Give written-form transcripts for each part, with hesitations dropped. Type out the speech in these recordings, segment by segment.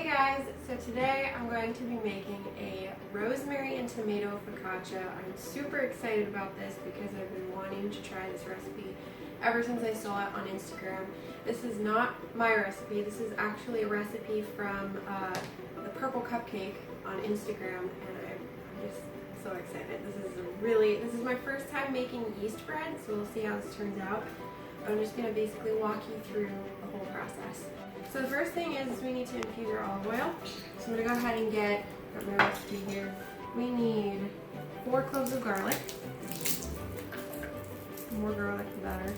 Hey guys, so today I'm going to be making a rosemary and tomato focaccia. I'm super excited about this because I've been wanting to try this recipe ever since I saw it on Instagram. This is not my recipe, this is actually a recipe from the Purple Cupcake on Instagram, and I'm just so excited. This is my first time making yeast bread, so we'll see how this turns out. I'm just going to basically walk you through the whole process. So the first thing is we need to infuse our olive oil. So I'm going to go ahead and got my recipe here. We need 4 cloves of garlic. The more garlic, the better.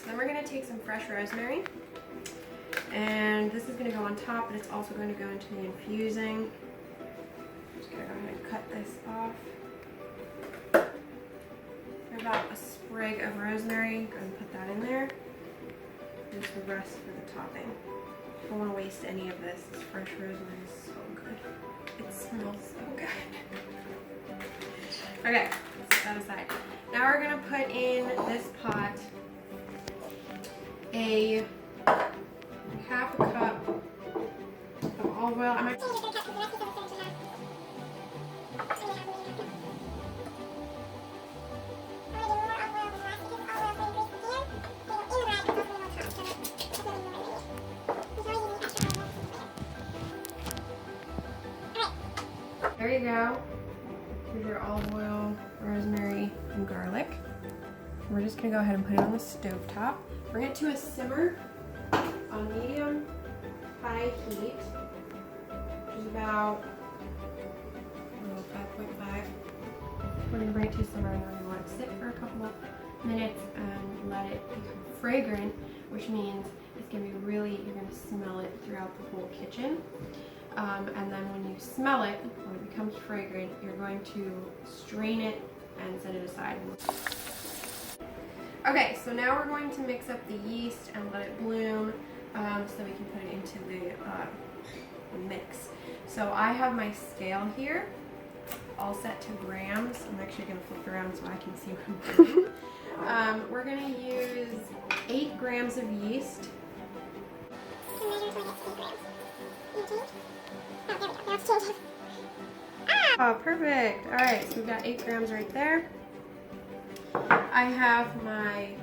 Then we're going to take some fresh rosemary, and this is going to go on top, but it's also going to go into the infusing. I'm just going to go ahead and cut this off. About a sprig of rosemary, go ahead and put that in there. There's the rest for the topping. Don't want to waste any of this. This fresh rosemary is so good. It smells so good. Okay, let's set that aside. Now we're going to put in this pot a half a cup of olive oil. There you go. Here's your olive oil, rosemary, and garlic. We're just going to go ahead and put it on the stove top. Bring it to a simmer on medium-high heat, which is about 5.5. We're going to bring it to a simmer, and then we want it to sit for a couple of minutes and let it become fragrant, which means it's going to be really, you're going to smell it throughout the whole kitchen. And then when you smell it, when it becomes fragrant, you're going to strain it and set it aside. Okay, so now we're going to mix up the yeast and let it bloom so we can put it into the mix. So I have my scale here all set to grams. I'm actually going to flip around so I can see what I'm doing. We're going to use 8 grams of yeast. Oh, perfect. Alright, so we've got 8 grams right there. I have my,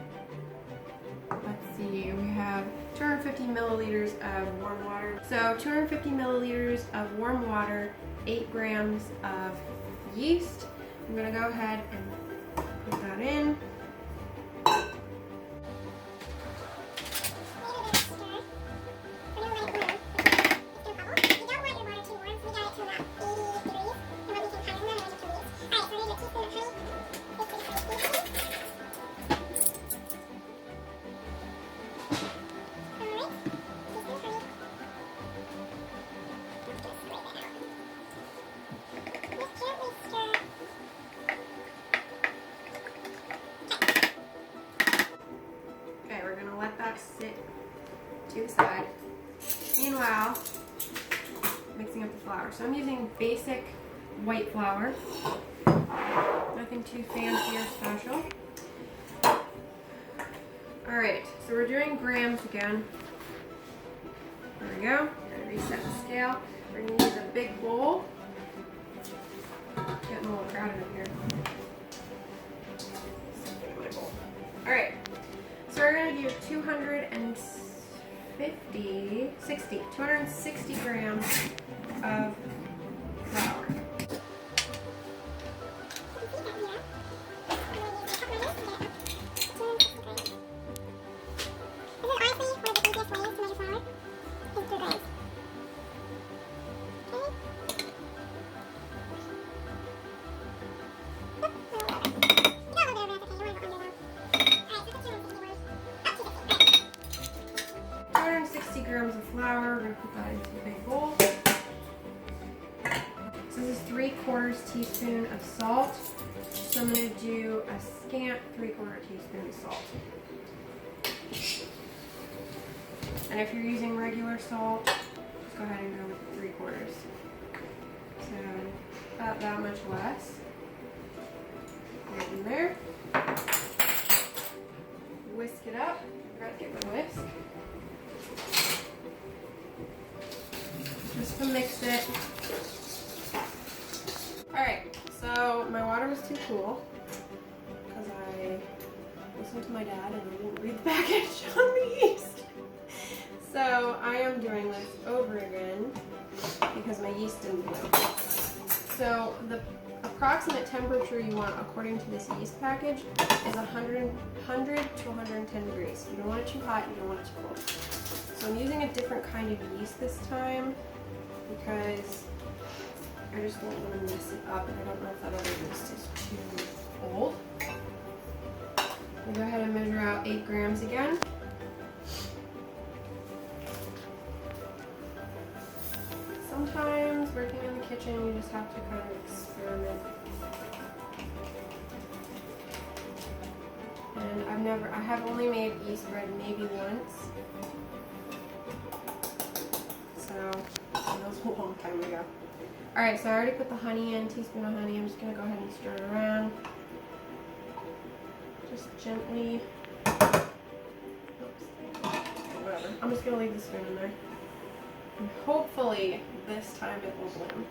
let's see, we have 250 milliliters of warm water. So 250 milliliters of warm water, 8 grams of yeast. I'm going to go ahead and put that in. Let that sit to the side. Meanwhile, mixing up the flour. So I'm using basic white flour. Nothing too fancy or special. Alright, so we're doing grams again. There we go. Gotta reset the scale. We're going to use a big bowl. Getting a little crowded up here. Alright. So we're going to do 260 grams of flour. Grams of flour, we're going to put that into a big bowl. 3/4 teaspoon of salt. So I'm going to do a scant 3/4 teaspoon of salt. And if you're using regular salt, just go ahead and go with 3/4. So about that much less. Right in there. Whisk it up. I forgot to get my whisk. Just to mix it. Alright, so my water was too cool because I listened to my dad and I didn't read the package on the yeast. So I am doing this over again because my yeast didn't bloom. So the approximate temperature you want according to this yeast package is 100 to 110 degrees. You don't want it too hot, you don't want it too cold. So I'm using a different kind of yeast this time because I just don't want to mess it up, and I don't know if that other yeast is too old. I'll go ahead and measure out 8 grams again. Sometimes working in the kitchen, you just have to kind of experiment. And I have only made yeast bread maybe once. So that was a long time ago. Alright, so I already put the honey in, teaspoon of honey. I'm just going to go ahead and stir it around. Just gently. Oops. Whatever. I'm just going to leave the spoon in there. And hopefully this time it will bloom.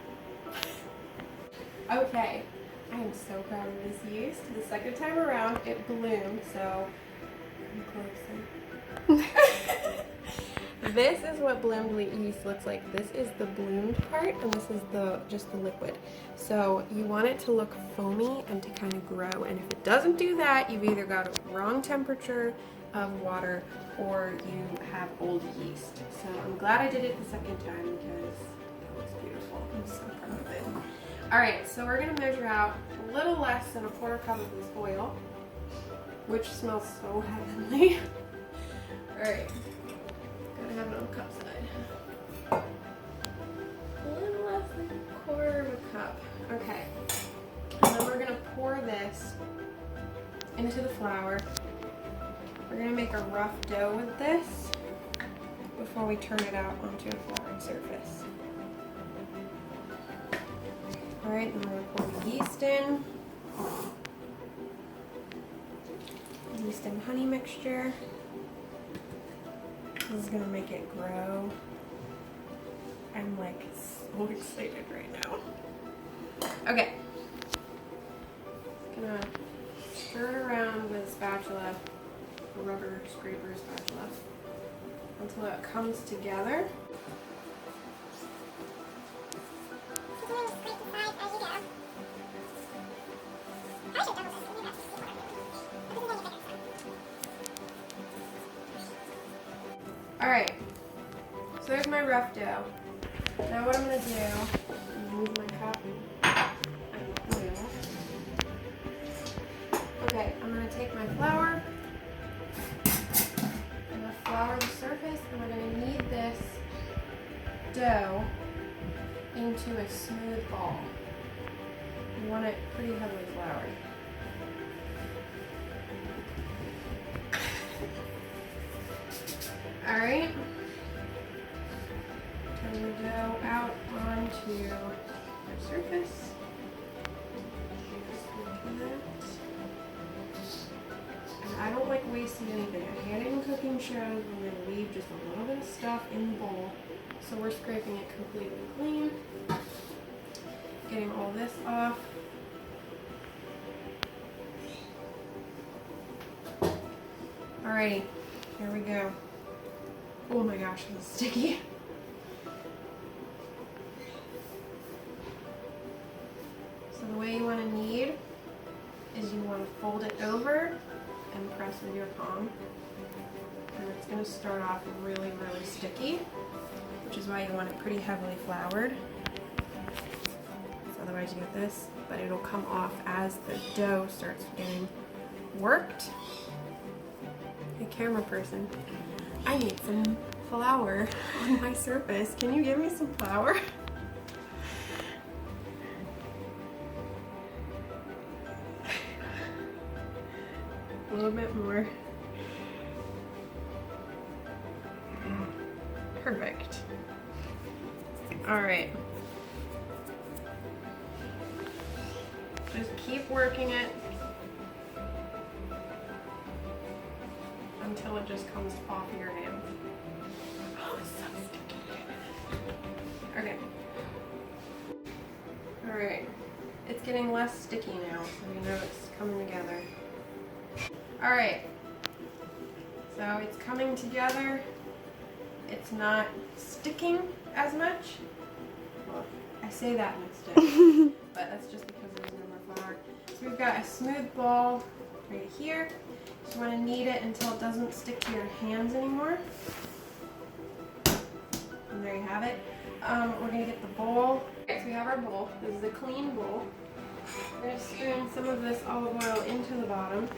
Okay, I am so proud of this yeast. The second time around it bloomed, so come closer. This is what bloomed yeast looks like. This is the bloomed part, and this is just the liquid. So you want it to look foamy and to kind of grow, and if it doesn't do that, you've either got a wrong temperature of water or you have old yeast. So I'm glad I did it the second time because it looks beautiful. I'm so proud of it. Alright, so we're going to measure out a little less than 1/4 cup of this oil, which smells so heavenly. Alright, gotta have it on the cup side. A little less than 1/4 cup. Okay, and then we're going to pour this into the flour. We're going to make a rough dough with this before we turn it out onto a floured surface. Alright, then we're going to pour the yeast in. Yeast and honey mixture. This is going to make it grow. I'm like so excited right now. Okay. Just going to stir it around with a spatula. A rubber scraper spatula until it comes together. Alright, so there's my rough dough. Now what I'm going to do is move my cup and oil. Okay, I'm going to take my flour. Flour the surface, and we're going to knead this dough into a smooth ball. You want it pretty heavily floured. Alright, turn the dough out onto our surface. I don't like wasting anything. I hate it in cooking shows when they leave just a little bit of stuff in the bowl. So we're scraping it completely clean. Getting all this off. Alrighty, here we go. Oh my gosh, this is sticky. So the way you want to knead is you want to fold it over and press with your palm. And it's going to start off really, really sticky, which is why you want it pretty heavily floured. So otherwise you get this, but it'll come off as the dough starts getting worked. Hey, camera person, I need some flour on my surface. Can you give me some flour? little bit more. Perfect. All right. Just keep working it until it just comes off your hand. Oh, it's so sticky. Okay. All right. It's getting less sticky now, so you know it's coming together. All right. So it's coming together. It's not sticking as much. Well, I say that instead, but that's just because there's no more flour. So we've got a smooth ball right here. Just want to knead it until it doesn't stick to your hands anymore. And there you have it. We're going to get the bowl. Okay, so we have our bowl. This is a clean bowl. We're going to spoon some of this olive oil into the bottom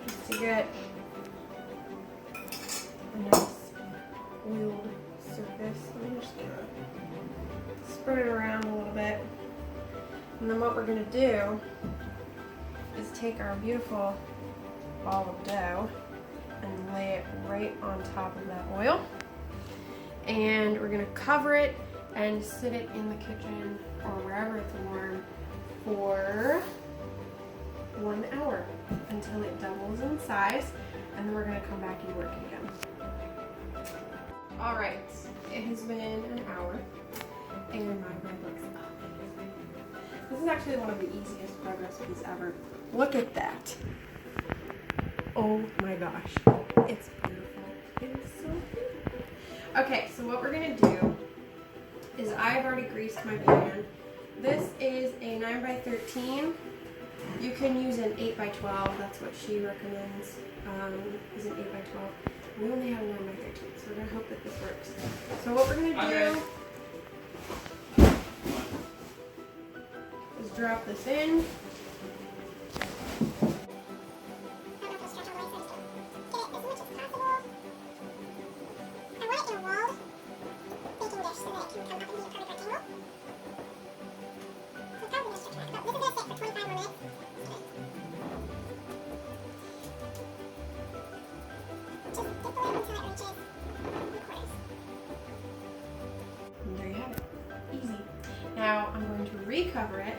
just to get a nice oiled surface. I'm just going to spread it around a little bit. And then what we're going to do is take our beautiful ball of dough and lay it right on top of that oil. And we're going to cover it and sit it in the kitchen or wherever it's warm for 1 hour until it doubles in size, and then we're going to come back and work it again. All right, it has been an hour and my bread looks amazing. This is actually one of the easiest bread recipes ever. Look at that. Oh my gosh, it's beautiful. It is so beautiful. Okay, so what we're gonna do is I've already greased my pan. This is a 9x13. You can use an 8x12. That's what she recommends. Is an 8x12. We only have a 9x13, so we're gonna hope that this works. So what we're gonna do is drop this in. And there you have it. Easy. Now I'm going to recover it.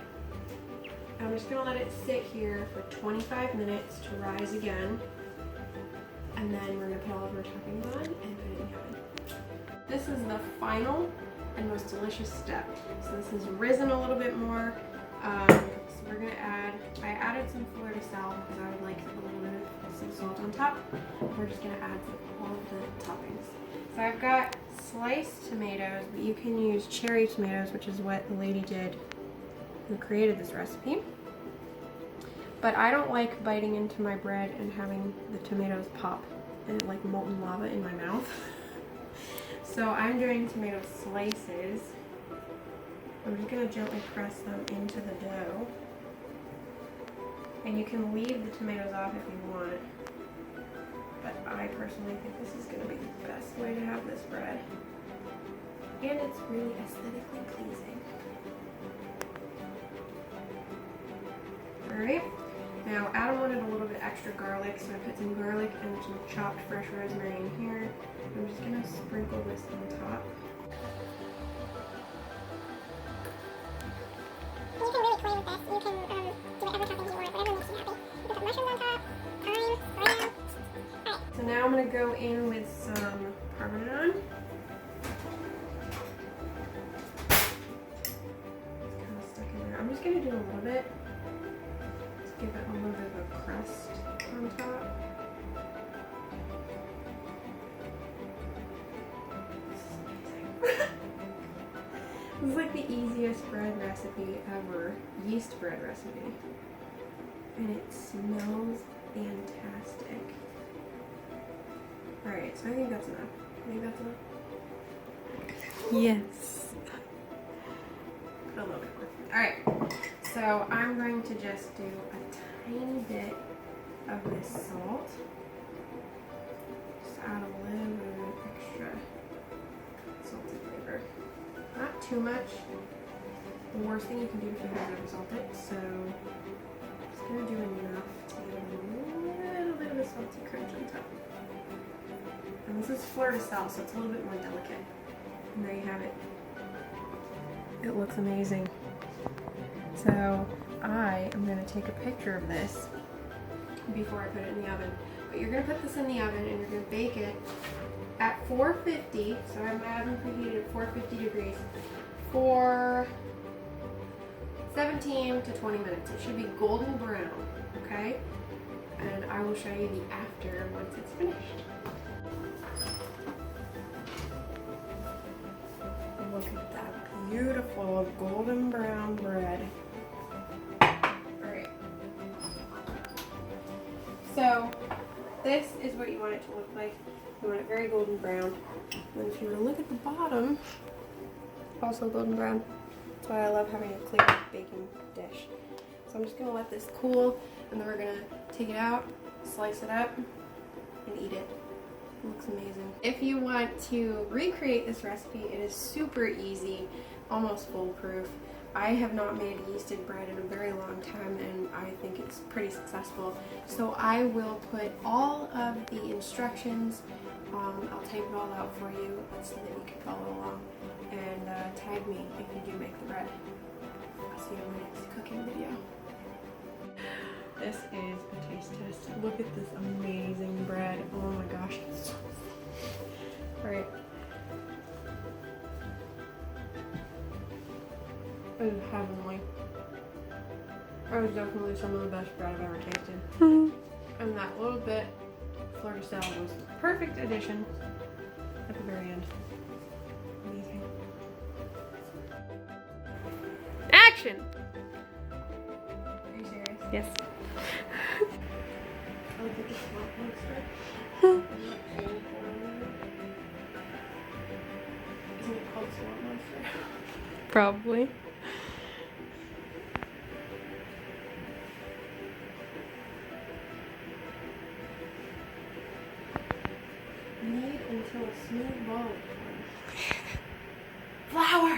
I'm just going to let it sit here for 25 minutes to rise again. And then we're going to put all of our toppings on and put it in the oven. This is the final and most delicious step. So this has risen a little bit more. So we're going to I added some fleur de sel because I would like a little bit of some salt on top. We're just going to add all of the toppings. So I've got sliced tomatoes, but you can use cherry tomatoes, which is what the lady did who created this recipe. But I don't like biting into my bread and having the tomatoes pop and like molten lava in my mouth. So I'm doing tomato slices. I'm just going to gently press them into the dough. And you can leave the tomatoes off if you want. But I personally think this is going to be the best way to have this bread. And it's really aesthetically pleasing. Alright, now Adam wanted a little bit extra garlic, so I put some garlic and some chopped fresh rosemary in here. I'm just going to sprinkle this on top. You can really play with this. You can do whatever toppings you want, whatever makes you happy. You can put mushrooms on top, thyme, oregano. Alright. So now I'm going to go in with some parmesan. It's kind of stuck in there. I'm just going to do a little bit. Just give it a little bit of a crust on top. This is like the easiest bread recipe ever. Yeast bread recipe. And it smells fantastic. Alright, so I think that's enough. I think that's enough. Yes. Put a little bit more. Alright, so I'm going to just do a tiny bit of this salt. Just add a little bit of extra salty flavor. Not too much. The worst thing you can do if you have never salt it, so just gonna do enough to get a little bit of a salty crunch on top. And this is fleur de sel, so it's a little bit more delicate. And there you have it. It looks amazing. So I am gonna take a picture of this before I put it in the oven. But you're gonna put this in the oven and you're gonna bake it at 450. So I have my oven preheated at 450 degrees for 17 to 20 minutes. It should be golden brown, okay? And I will show you the after once it's finished. Look at that beautiful golden brown bread. Alright. So, this is what you want it to look like. You want it very golden brown. And then if you want to look at the bottom, also golden brown. That's why I love having a clear baking dish. So I'm just going to let this cool, and then we're going to take it out, slice it up, and eat it. It looks amazing. If you want to recreate this recipe, it is super easy, almost foolproof. I have not made yeasted bread in a very long time, and I think it's pretty successful. So I will put all of the instructions, I'll type it all out for you so that you can follow along, and tag me if you do make the bread. I'll see you in my next cooking video. This is a taste test. Look at this amazing bread. Oh my gosh. Alright. It is heavenly. It was definitely some of the best bread I've ever tasted. And that little bit fleur de sel was the perfect addition at the very end. Amazing. Action! Are you serious? Yes. I would think it's swamp monster. Isn't it called swamp monster? Probably. Knead until a smooth ball. Flour!